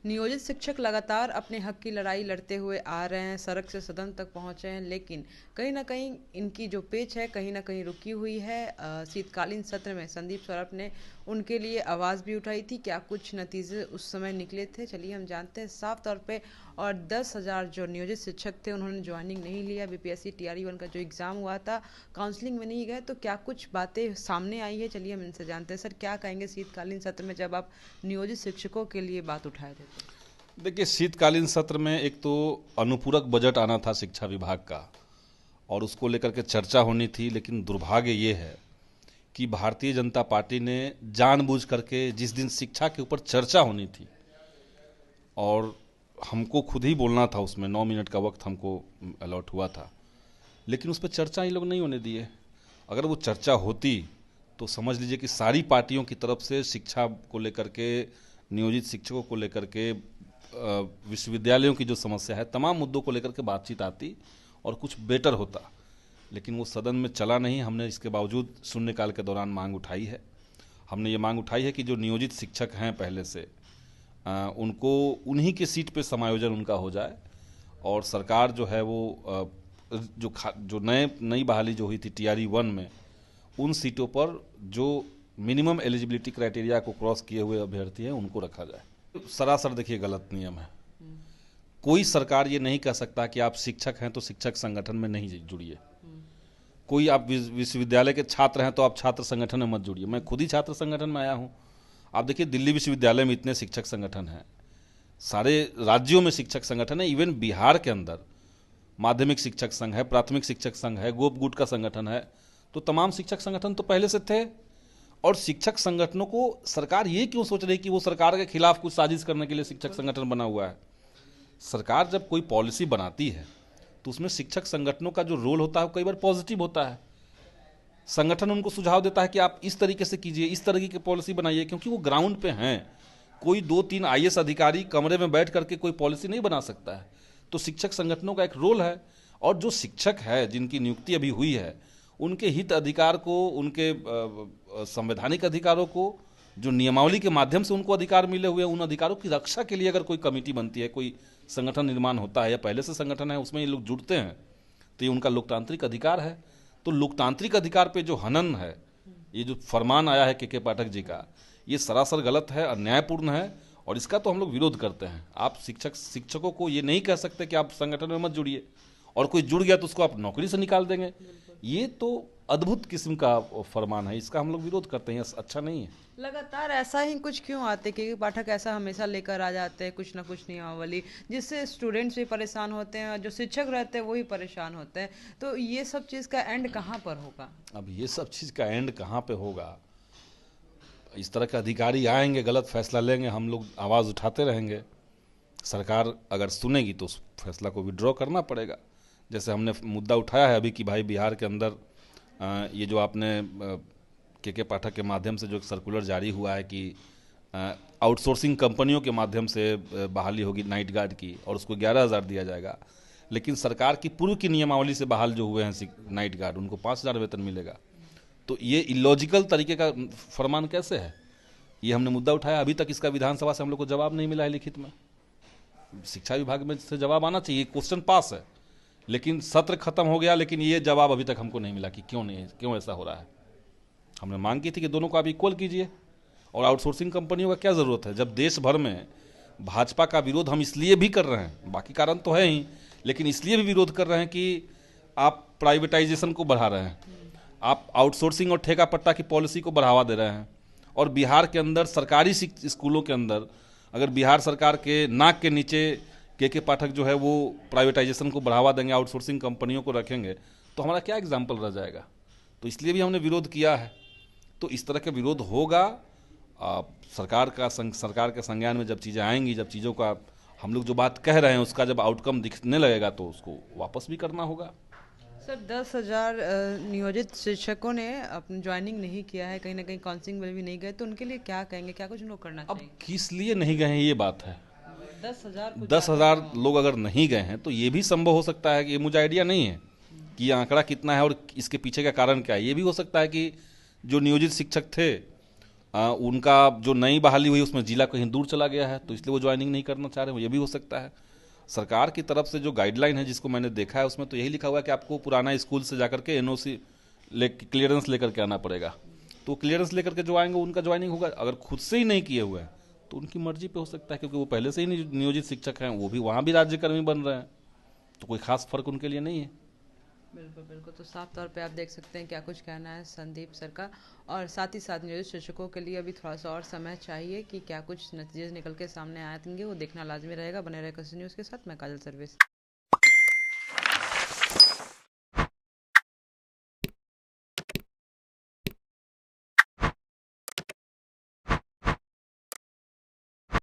नियोजित शिक्षक लगातार अपने हक की लड़ाई लड़ते हुए आ रहे हैं, सड़क से सदन तक पहुंचे हैं, लेकिन कहीं ना कहीं इनकी जो पेच है कहीं ना कहीं रुकी हुई है। शीतकालीन सत्र में संदीप सौरभ ने उनके लिए आवाज़ भी उठाई थी। क्या कुछ नतीजे उस समय निकले थे, चलिए हम जानते हैं साफ तौर पे। और 10,000 जो नियोजित शिक्षक थे उन्होंने ज्वाइनिंग नहीं लिया। बीपीएससी TRE 1 का जो एग्ज़ाम हुआ था, काउंसलिंग में नहीं गए, तो क्या कुछ बातें सामने आई है, चलिए हम इनसे जानते हैं। सर, क्या कहेंगे शीतकालीन सत्र में जब आप नियोजित शिक्षकों के लिए बात उठाए थे देखिए, शीतकालीन सत्र में एक तो अनुपूरक बजट आना था शिक्षा विभाग का और उसको लेकर के चर्चा होनी थी। लेकिन दुर्भाग्य ये है कि भारतीय जनता पार्टी ने जानबूझ करके जिस दिन शिक्षा के ऊपर चर्चा होनी थी और हमको खुद ही बोलना था, उसमें 9 मिनट का वक्त हमको अलॉट हुआ था, लेकिन उस पर चर्चा ये लोग नहीं होने दिए। अगर वो चर्चा होती तो समझ लीजिए कि सारी पार्टियों की तरफ से शिक्षा को लेकर के, नियोजित शिक्षकों को लेकर के, विश्वविद्यालयों की जो समस्या है, तमाम मुद्दों को लेकर के बातचीत आती और कुछ बेटर होता। लेकिन वो सदन में चला नहीं। हमने इसके बावजूद शून्यकाल के दौरान मांग उठाई है। हमने ये मांग उठाई है कि जो नियोजित शिक्षक हैं पहले से, उनको उन्हीं के सीट पे समायोजन उनका हो जाए और सरकार जो है वो जो नई बहाली जो हुई थी TRE 1 में, उन सीटों पर जो मिनिमम एलिजिबिलिटी क्राइटेरिया को क्रॉस किए हुए अभ्यर्थी हैं उनको रखा जाए। सरासर देखिए गलत नियम है। कोई सरकार ये नहीं कह सकता कि आप शिक्षक हैं तो शिक्षक संगठन में नहीं जुड़िए। कोई आप विश्वविद्यालय के छात्र हैं तो आप छात्र संगठन में मत जुड़िए। मैं खुद ही छात्र संगठन में आया हूँ। आप देखिए, दिल्ली विश्वविद्यालय में इतने शिक्षक संगठन हैं, सारे राज्यों में शिक्षक संगठन है। इवन बिहार के अंदर माध्यमिक शिक्षक संघ है, प्राथमिक शिक्षक संघ है, गोप गुट का संगठन है। तो तमाम शिक्षक संगठन तो पहले से थे। और शिक्षक संगठनों को सरकार ये क्यों सोच रही कि वो सरकार के खिलाफ कुछ साजिश करने के लिए शिक्षक संगठन बना हुआ है? सरकार जब कोई पॉलिसी बनाती है तो उसमें शिक्षक संगठनों का जो रोल होता है कई बार पॉजिटिव होता है। संगठन उनको सुझाव देता है कि आप इस तरीके से कीजिए, इस तरीके की पॉलिसी बनाइए, क्योंकि वो ग्राउंड पे हैं। कोई 2-3 IAS अधिकारी कमरे में बैठ करके कोई पॉलिसी नहीं बना सकता है। तो शिक्षक संगठनों का एक रोल है। और जो शिक्षक है जिनकी नियुक्ति अभी हुई है, उनके हित अधिकार को, उनके संवैधानिक अधिकारों को, जो नियमावली के माध्यम से उनको अधिकार मिले हुए हैं, उन अधिकारों की रक्षा के लिए अगर कोई कमेटी बनती है, कोई संगठन निर्माण होता है या पहले से संगठन है उसमें ये लोग जुड़ते हैं, तो ये उनका लोकतांत्रिक अधिकार है। तो लोकतांत्रिक अधिकार पे जो हनन है, ये जो फरमान आया है के पाठक जी का, ये सरासर गलत है, अन्यायपूर्ण है और इसका तो हम लोग विरोध करते हैं। आप शिक्षकों को ये नहीं कह सकते कि आप संगठन में मत जुड़िए और कोई जुड़ गया तो उसको आप नौकरी से निकाल देंगे। ये तो अद्भुत किस्म का फरमान है, इसका हम लोग विरोध करते हैं। अच्छा नहीं है। लगातार ऐसा ही कुछ क्यों आते, क्योंकि पाठक ऐसा हमेशा लेकर आ जाते हैं कुछ ना कुछ नियमावली, जिससे स्टूडेंट्स भी परेशान होते हैं और जो शिक्षक रहते हैं वो ही परेशान होते हैं। तो ये सब चीज़ का एंड कहाँ पर होगा? अब ये सब चीज़ का एंड कहाँ पे होगा? इस तरह के अधिकारी आएंगे, गलत फैसला लेंगे, हम लोग आवाज़ उठाते रहेंगे। सरकार अगर सुनेगी तो उस फैसला को विड्रॉ करना पड़ेगा। जैसे हमने मुद्दा उठाया है अभी कि भाई बिहार के अंदर ये जो आपने के पाठक के माध्यम से जो सर्कुलर जारी हुआ है कि आउटसोर्सिंग कंपनियों के माध्यम से बहाली होगी नाइट गार्ड की और उसको 11,000 दिया जाएगा। लेकिन सरकार की पूर्व की नियमावली से बहाल जो हुए हैं नाइट गार्ड, उनको 5,000 वेतन मिलेगा। तो ये इलॉजिकल तरीके का फरमान कैसे है? ये हमने मुद्दा उठाया। अभी तक इसका विधानसभा से हम लोग को जवाब नहीं मिला है लिखित में। शिक्षा विभाग में से जवाब आना चाहिए। क्वेश्चन पास है लेकिन सत्र खत्म हो गया, लेकिन ये जवाब अभी तक हमको नहीं मिला कि क्यों ऐसा हो रहा है। हमने मांग की थी कि दोनों को आप इक्वल कीजिए। और आउटसोर्सिंग कंपनियों का क्या ज़रूरत है जब देश भर में भाजपा का विरोध हम इसलिए भी कर रहे हैं, बाकी कारण तो है ही, लेकिन इसलिए भी विरोध कर रहे हैं कि आप प्राइवेटाइजेशन को बढ़ा रहे हैं, आप आउटसोर्सिंग और ठेका पट्टा की पॉलिसी को बढ़ावा दे रहे हैं। और बिहार के अंदर सरकारी स्कूलों के अंदर अगर बिहार सरकार के नाक के नीचे के पाठक जो है वो प्राइवेटाइजेशन को बढ़ावा देंगे, आउटसोर्सिंग कंपनियों को रखेंगे, तो हमारा क्या एग्जाम्पल रह जाएगा? तो इसलिए भी हमने विरोध किया है। तो इस तरह का विरोध होगा। सरकार के संज्ञान में जब चीज़ें आएंगी, जब चीज़ों का हम लोग जो बात कह रहे हैं उसका जब आउटकम दिखने लगेगा तो उसको वापस भी करना होगा। सर, 10,000 नियोजित शिक्षकों ने अपनी ज्वाइनिंग नहीं किया है, कहीं ना कहीं काउंसलिंग में भी नहीं गए, तो उनके लिए क्या कहेंगे? क्या कुछ उनको करना चाहिए? अब किस लिए नहीं गए हैं ये बात है। 10,000 लोग अगर नहीं गए हैं तो ये भी संभव हो सकता है कि, ये मुझे आइडिया नहीं है कि ये आंकड़ा कितना है और इसके पीछे का कारण क्या है। ये भी हो सकता है कि जो नियोजित शिक्षक थे उनका जो नई बहाली हुई उसमें जिला कहीं दूर चला गया है, तो इसलिए वो ज्वाइनिंग नहीं करना चाह रहे हैं, ये भी हो सकता है। सरकार की तरफ से जो गाइडलाइन है जिसको मैंने देखा है उसमें तो यही लिखा हुआ है कि आपको पुराना स्कूल से जाकर के एनओसी क्लियरेंस लेकर के आना पड़ेगा। तो क्लियरेंस लेकर के जो आएंगे उनका ज्वाइनिंग होगा। अगर खुद से ही नहीं किए हुए हैं तो उनकी मर्जी पे हो सकता है, क्योंकि वो पहले से ही नियोजित शिक्षक हैं, वो भी वहाँ भी राज्यकर्मी बन रहे हैं, तो कोई खास फर्क उनके लिए नहीं है। बिल्कुल बिल्कुल, तो साफ तौर पे आप देख सकते हैं क्या कुछ कहना है संदीप सर का। और साथ ही साथ नियोजित शिक्षकों के लिए अभी थोड़ा सा और समय चाहिए कि क्या कुछ नतीजे निकल के सामने आएंगे, वो देखना लाजमी रहेगा। बने रहे न्यूज़ के साथ, मैं काजल सर्विस।